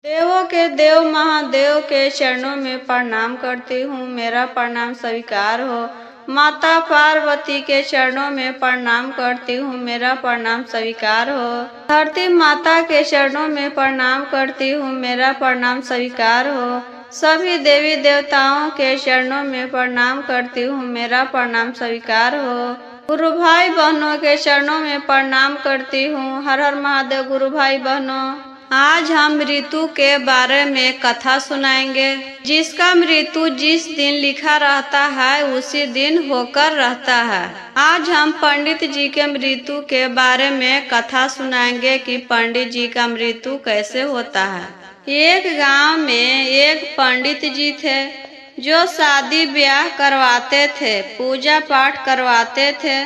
देवों के देव महादेव के चरणों में प्रणाम करती हूँ, मेरा प्रणाम स्वीकार हो। माता पार्वती के चरणों में प्रणाम करती हूँ, मेरा प्रणाम स्वीकार हो। धरती माता के चरणों में प्रणाम करती हूँ, मेरा प्रणाम स्वीकार हो। सभी देवी देवताओं के चरणों में प्रणाम करती हूँ, मेरा प्रणाम स्वीकार हो। गुरु भाई बहनों के चरणों में प्रणाम करती हूँ। हर हर महादेव। गुरु भाई बहनों, आज हम मृत्यु के बारे में कथा सुनाएंगे। जिसका मृत्यु जिस दिन लिखा रहता है उसी दिन होकर रहता है। आज हम पंडित जी के मृत्यु के बारे में कथा सुनाएंगे कि पंडित जी का मृत्यु कैसे होता है। एक गांव में एक पंडित जी थे जो शादी ब्याह करवाते थे, पूजा पाठ करवाते थे।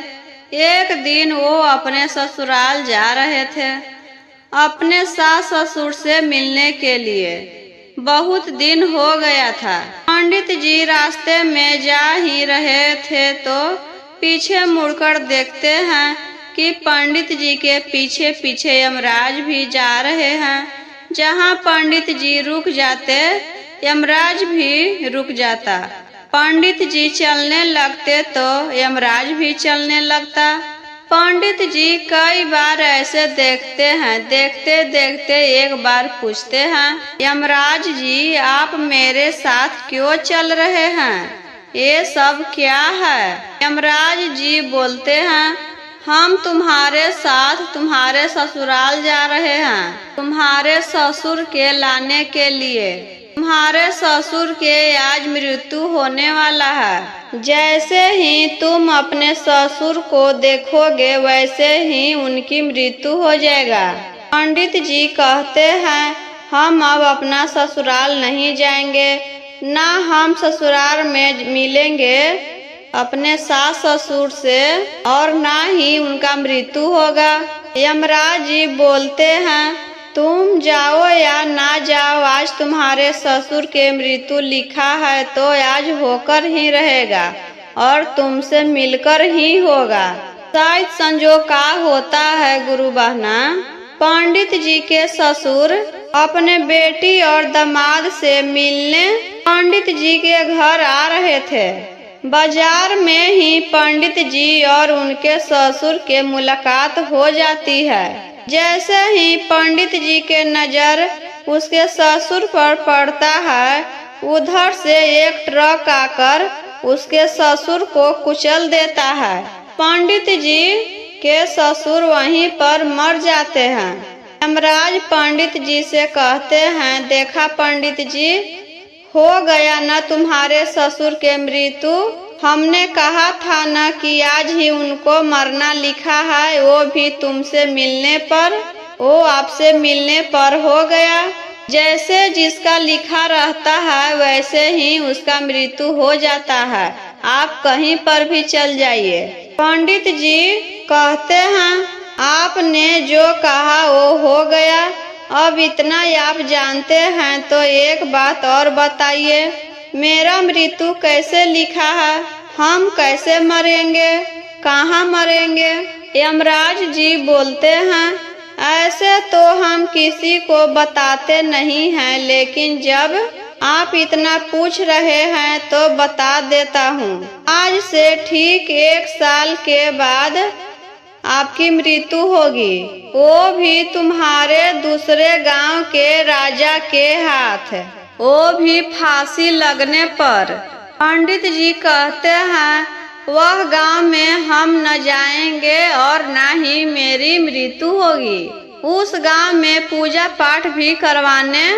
एक दिन वो अपने ससुराल जा रहे थे अपने सास ससुर से मिलने के लिए। बहुत दिन हो गया था। पंडित जी रास्ते में जा ही रहे थे तो पीछे मुड़कर देखते हैं कि पंडित जी के पीछे पीछे यमराज भी जा रहे हैं। जहां पंडित जी रुक जाते यमराज भी रुक जाता। पंडित जी चलने लगते तो यमराज भी चलने लगता। पंडित जी कई बार ऐसे देखते हैं। देखते देखते एक बार पूछते हैं, यमराज जी आप मेरे साथ क्यों चल रहे हैं? ये सब क्या है? यमराज जी बोलते हैं, हम तुम्हारे साथ तुम्हारे ससुराल जा रहे हैं, तुम्हारे ससुर के लाने के लिए। तुम्हारे ससुर के आज मृत्यु होने वाला है। जैसे ही तुम अपने ससुर को देखोगे वैसे ही उनकी मृत्यु हो जाएगा। पंडित जी कहते हैं, हम अब अपना ससुराल नहीं जाएंगे, ना हम ससुराल में मिलेंगे अपने सास ससुर से और ना ही उनका मृत्यु होगा। यमराज जी बोलते हैं, तुम जाओ या ना जाओ, आज तुम्हारे ससुर के मृत्यु लिखा है तो आज होकर ही रहेगा और तुमसे मिलकर ही होगा। शायद संजोग का होता है गुरु बहना। पंडित जी के ससुर अपने बेटी और दामाद से मिलने पंडित जी के घर आ रहे थे। बाजार में ही पंडित जी और उनके ससुर के मुलाकात हो जाती है। जैसे ही पंडित जी के नजर उसके ससुर पर पड़ता है, उधर से एक ट्रक आकर उसके ससुर को कुचल देता है। पंडित जी के ससुर वहीं पर मर जाते हैं। यमराज पंडित जी से कहते हैं, देखा पंडित जी, हो गया न तुम्हारे ससुर के मृत्यु। हमने कहा था न कि आज ही उनको मरना लिखा है, वो भी तुमसे मिलने पर, वो आपसे मिलने पर हो गया। जैसे जिसका लिखा रहता है वैसे ही उसका मृत्यु हो जाता है। आप कहीं पर भी चल जाइए। पंडित जी कहते हैं, आपने जो कहा वो हो गया। अब इतना आप जानते हैं तो एक बात और बताइए, मेरा मृत्यु कैसे लिखा है? हम कैसे मरेंगे? कहाँ मरेंगे? यमराज जी बोलते हैं, ऐसे तो हम किसी को बताते नहीं हैं, लेकिन जब आप इतना पूछ रहे हैं तो बता देता हूँ। आज से ठीक 1 साल के बाद आपकी मृत्यु होगी, वो भी तुम्हारे दूसरे गांव के राजा के हाथ, वो भी फांसी लगने पर। पंडित जी कहते हैं, वह गांव में हम न जाएंगे और न ही मेरी मृत्यु होगी। उस गांव में पूजा पाठ भी करवाने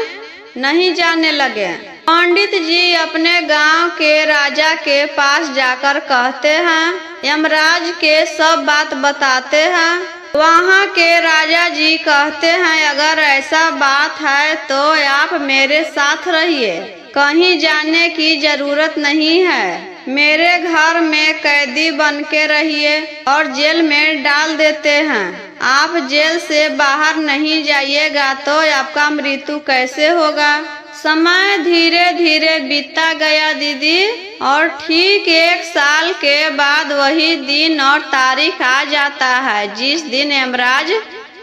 नहीं जाने लगे। पंडित जी अपने गांव के राजा के पास जाकर कहते हैं, यमराज के सब बात बताते हैं। वहाँ के राजा जी कहते हैं, अगर ऐसा बात है तो आप मेरे साथ रहिए, कहीं जाने की जरूरत नहीं है। मेरे घर में कैदी बन के रहिए और जेल में डाल देते हैं। आप जेल से बाहर नहीं जाइएगा तो आपका मृत्यु कैसे होगा? समय धीरे धीरे बीतता गया दीदी, और ठीक 1 साल के बाद वही दिन और तारीख आ जाता है जिस दिन यमराज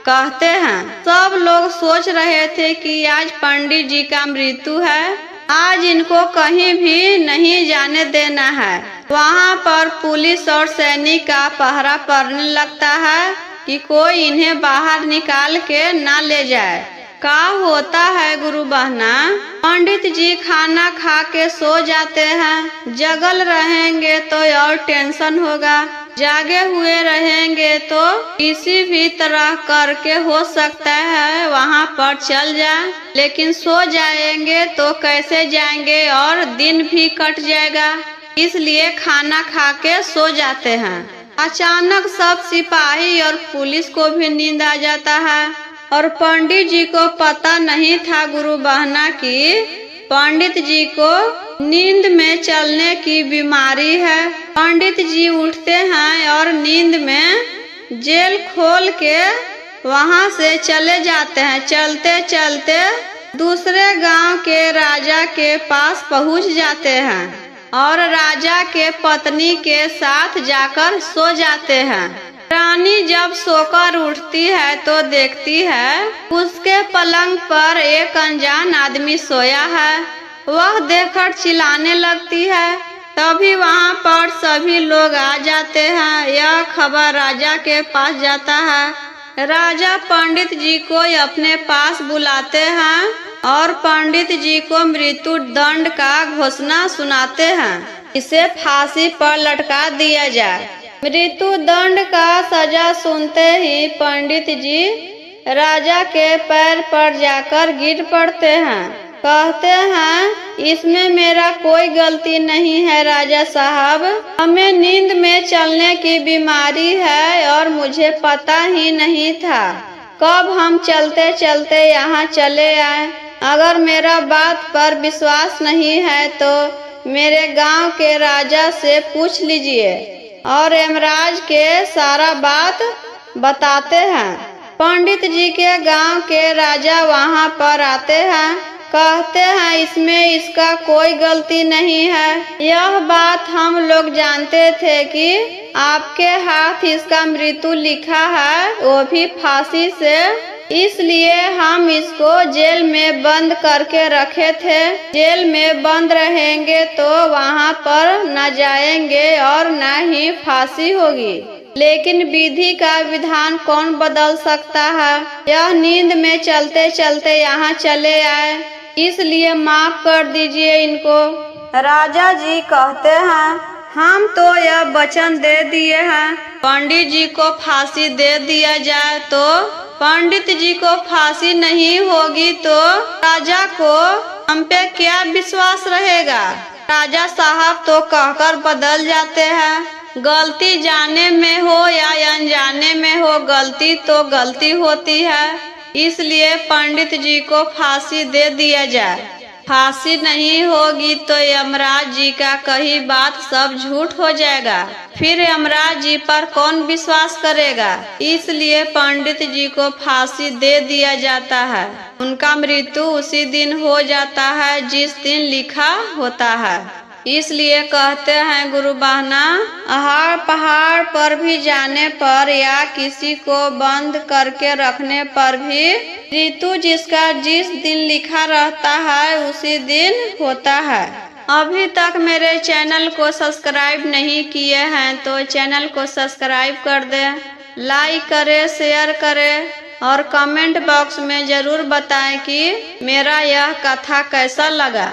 कहते हैं सब लोग सोच रहे थे कि आज पंडित जी का मृत्यु है, आज इनको कहीं भी नहीं जाने देना है। वहाँ पर पुलिस और सैनिक का पहरा पड़ने लगता है कि कोई इन्हें बाहर निकाल के ना ले जाए। का होता है गुरु बहना, पंडित जी खाना खा के सो जाते हैं। जगल रहेंगे तो और टेंशन होगा, जागे हुए रहेंगे तो किसी भी तरह करके हो सकता है वहाँ पर चल जाए, लेकिन सो जाएंगे तो कैसे जाएंगे और दिन भी कट जाएगा, इसलिए खाना खा के सो जाते हैं। अचानक सब सिपाही और पुलिस को भी नींद आ जाता है और पंडित जी को पता नहीं था गुरु बहना की पंडित जी को नींद में चलने की बीमारी है। पंडित जी उठते हैं और नींद में जेल खोल के वहाँ से चले जाते हैं। चलते चलते दूसरे गांव के राजा के पास पहुँच जाते हैं और राजा के पत्नी के साथ जाकर सो जाते हैं। रानी जब सोकर उठती है तो देखती है उसके पलंग पर एक अनजान आदमी सोया है। वह देखकर चिल्लाने लगती है। तभी वहाँ पर सभी लोग आ जाते हैं। यह खबर राजा के पास जाता है। राजा पंडित जी को अपने पास बुलाते हैं और पंडित जी को मृत्यु दंड का घोषणा सुनाते हैं, इसे फांसी पर लटका दिया जाए। मृत्यु दंड का सजा सुनते ही पंडित जी राजा के पैर पर जाकर गिर पड़ते हैं। कहते हैं इसमें मेरा कोई गलती नहीं है राजा साहब, हमें नींद में चलने की बीमारी है और मुझे पता ही नहीं था कब हम चलते चलते यहाँ चले आए। अगर मेरा बात पर विश्वास नहीं है तो मेरे गांव के राजा से पूछ लीजिए और यमराज के सारा बात बताते हैं। पंडित जी के गांव के राजा वहां पर आते हैं। कहते हैं इसमें इसका कोई गलती नहीं है। यह बात हम लोग जानते थे कि आपके हाथ इसका मृत्यु लिखा है, वो भी फांसी से, इसलिए हम इसको जेल में बंद करके रखे थे। जेल में बंद रहेंगे तो वहाँ पर न जाएंगे और न ही फांसी होगी, लेकिन विधि का विधान कौन बदल सकता है। यह नींद में चलते चलते यहाँ चले आए, इसलिए माफ कर दीजिए इनको। राजा जी कहते हैं हम तो यह वचन दे दिए हैं पंडित जी को फांसी दे दिया जाए, तो पंडित जी को फांसी नहीं होगी तो राजा को हम पे क्या विश्वास रहेगा। राजा साहब तो कहकर बदल जाते हैं। गलती जाने में हो या अनजाने में हो, गलती तो गलती होती है, इसलिए पंडित जी को फांसी दे दिया जाए। फांसी नहीं होगी तो यमराज जी का कही बात सब झूठ हो जाएगा, फिर यमराज जी पर कौन विश्वास करेगा। इसलिए पंडित जी को फांसी दे दिया जाता है। उनका मृत्यु उसी दिन हो जाता है जिस दिन लिखा होता है। इसलिए कहते हैं गुरु बहना, आहार पहाड़ पर भी जाने पर या किसी को बंद करके रखने पर भी ऋतु जिसका जिस दिन लिखा रहता है उसी दिन होता है। अभी तक मेरे चैनल को सब्सक्राइब नहीं किए हैं तो चैनल को सब्सक्राइब कर दें, लाइक करें, शेयर करें और कमेंट बॉक्स में जरूर बताएं कि मेरा यह कथा कैसा लगा।